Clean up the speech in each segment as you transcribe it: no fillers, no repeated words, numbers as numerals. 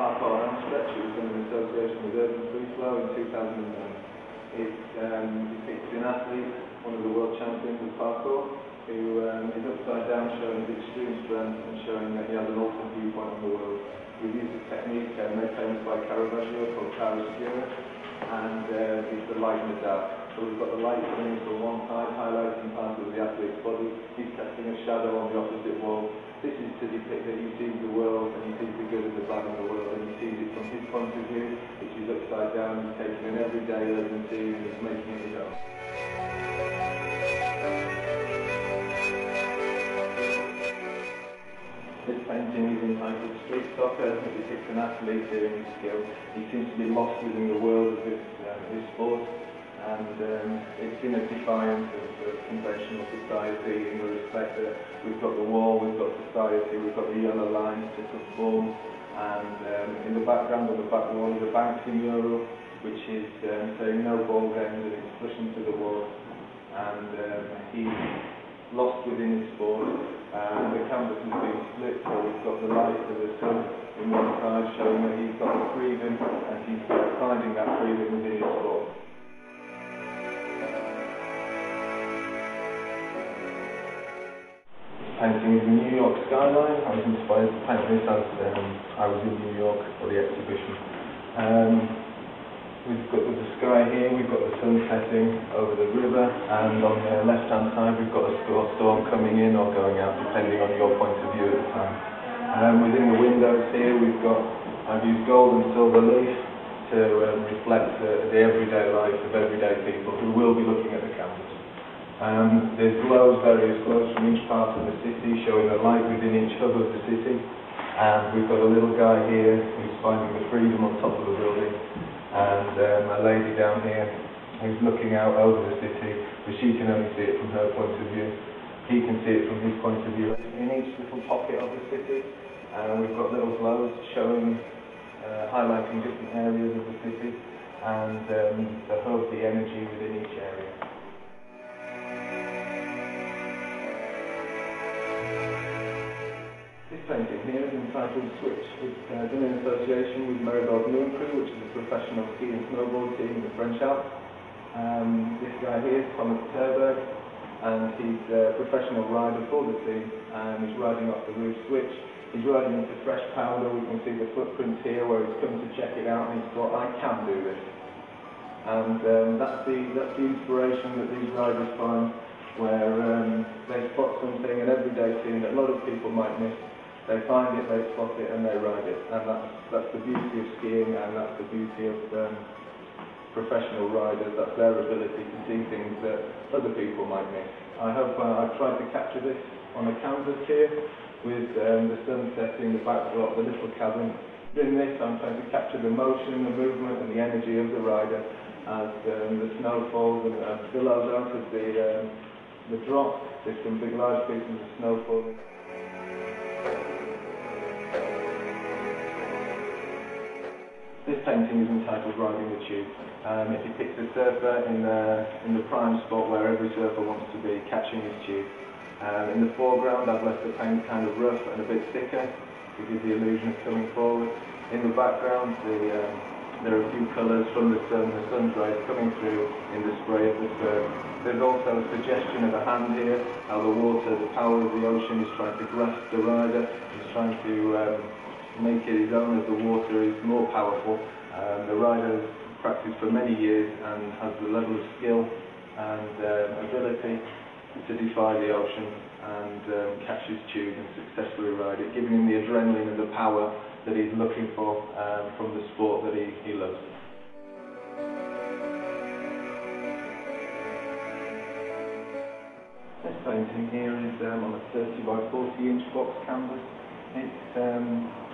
Parkour Elm Stretch. It was done in association with Urban Free Flow in 2009. It depicts an athlete, one of the world champions of parkour, who is upside down, showing his extreme strength and showing that he has an ultimate viewpoint on the world. We've used a technique made famous by Caravaggio called chiaroscuro, and it's the light and the dark. So we've got the light coming from one side, highlighting part of the athlete's body. He's casting a shadow on the opposite wall. This is to depict that he sees the world, and he sees the good and the bad in the world, and he sees it from his point of view, which is upside down. He's taking an everyday urban scene and he's making it his own. This painting is entitled Street Soccer. It depicts an athlete doing his skill. He seems to be lost within the world of this sport, and it's in a defiance of conventional society in the respect that we've got the wall, we've got society, we've got the yellow lines to conform, and in the background on the back wall is a Banksy mural which is saying no ball games, and it's pushing to the wall, and he's lost within his sport. The canvas has been split, so we've got the light of the sun in one side showing that he's got the freedom, and he's finding that freedom within his sport. Painting is the New York skyline. I was inspired to paint this as I was in New York for the exhibition. We've got the sky here, we've got the sun setting over the river, and on the left hand side we've got a storm coming in or going out depending on your point of view at the time. Within the windows here I've used gold and silver leaf to reflect the everyday life of everyday people who will be looking at the canvas. There's various glows from each part of the city, showing the light within each hub of the city. And we've got a little guy here who's finding the freedom on top of the building, and a lady down here who's looking out over the city, but she can only see it from her point of view. He can see it from his point of view. In each little pocket of the city, we've got little glows showing, highlighting different areas of the city, and the hub, the energy within each area. This painting here is entitled Switch. It's done in association with Maribel Moon Crew, which is a professional ski and snowboard team in the French Alps. This guy here is Thomas Terberg, and he's a professional rider for the team, and he's riding off the roof Switch. He's riding into fresh powder. We can see the footprints here where he's come to check it out, and he's thought, I can do this. And that's the inspiration that these riders find, where they spot something, an everyday scene that a lot of people might miss. They find it, they spot it, and they ride it. And that's the beauty of skiing, and that's the beauty of professional riders. That's their ability to see things that other people might miss. I hope I've tried to capture this on a canvas here, with the sun setting, the backdrop, the little cabin. In this, I'm trying to capture the motion, the movement, and the energy of the rider as the snow falls and billows out of the drop. There's some big large pieces of snow falling. This painting is entitled Riding the Tube. It depicts a surfer in the prime spot where every surfer wants to be, catching his tube. In the foreground I've left the paint kind of rough and a bit thicker to give the illusion of coming forward. In the background there are a few colours from the sun's rays coming through in the spray of the surf. There's also a suggestion of a hand here, how the water, the power of the ocean is trying to grasp the rider. He's trying to make it his own as the water is more powerful. The rider has practiced for many years and has the level of skill and ability to defy the ocean and catch his tube and successfully ride it, giving him the adrenaline and the power that he's looking for from the sport that he loves. This painting here is on a 30 by 40 inch box canvas. It's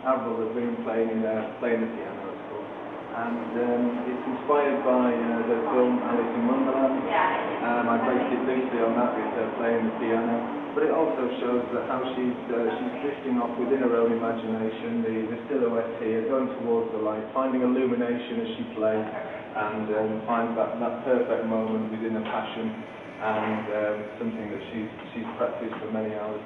Avril Lavigne playing the piano, of course, and it's inspired by the film Alice in Wonderland. I based it loosely on that with her playing the piano, but it also shows that how she's drifting off within her own imagination, the silhouette here, going towards the light, finding illumination as she plays, and finds that perfect moment within a passion, and something that she's practiced for many hours.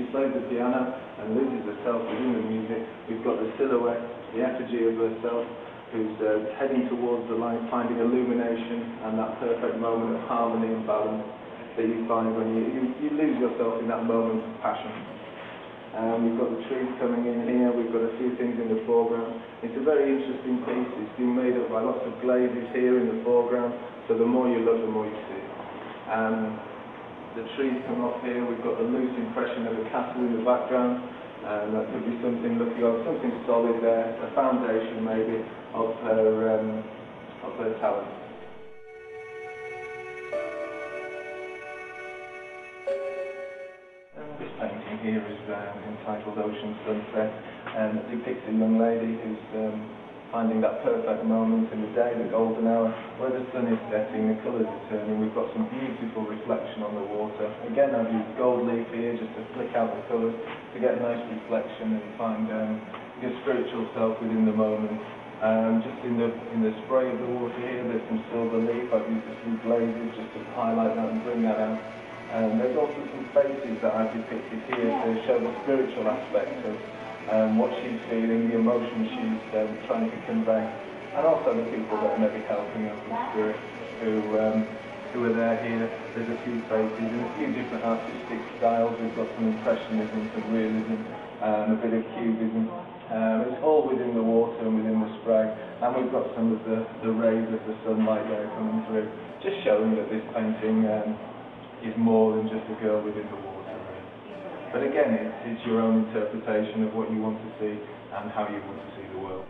She plays the piano and loses herself within the music. We've got the silhouette, the effigy of herself, who's heading towards the light, finding illumination and that perfect moment of harmony and balance that you find when you lose yourself in that moment of passion. We've got the trees coming in here, we've got a few things in the foreground. It's a very interesting piece. It's been made up by lots of glazes here in the foreground, so the more you look, the more you see. The trees come up here, we've got the loose impression of a castle in the background, and that could be something looking like something solid there, a foundation maybe of her talent. This painting here is entitled Ocean Sunset, and it depicts a young lady who's finding that perfect moment in the day, the golden hour, where the sun is setting, the colours are turning. We've got some beautiful reflection on the water. Again, I've used gold leaf here just to flick out the colours to get a nice reflection and find your spiritual self within the moment. Just in the spray of the water here, there's some silver leaf. I've used a few glazes just to highlight that and bring that out. There's also some faces that I've depicted here to show the spiritual aspect of what she's feeling, the emotion she's trying to convey, and also the people that are maybe helping her from spirit who are there here. There's a few faces and a few different artistic styles. We've got some impressionism, some realism, a bit of cubism. It's all within the water and within the spray, and we've got some of the rays of the sunlight there coming through, just showing that this painting is more than just a girl within the water. But again, it's your own interpretation of what you want to see and how you want to see the world.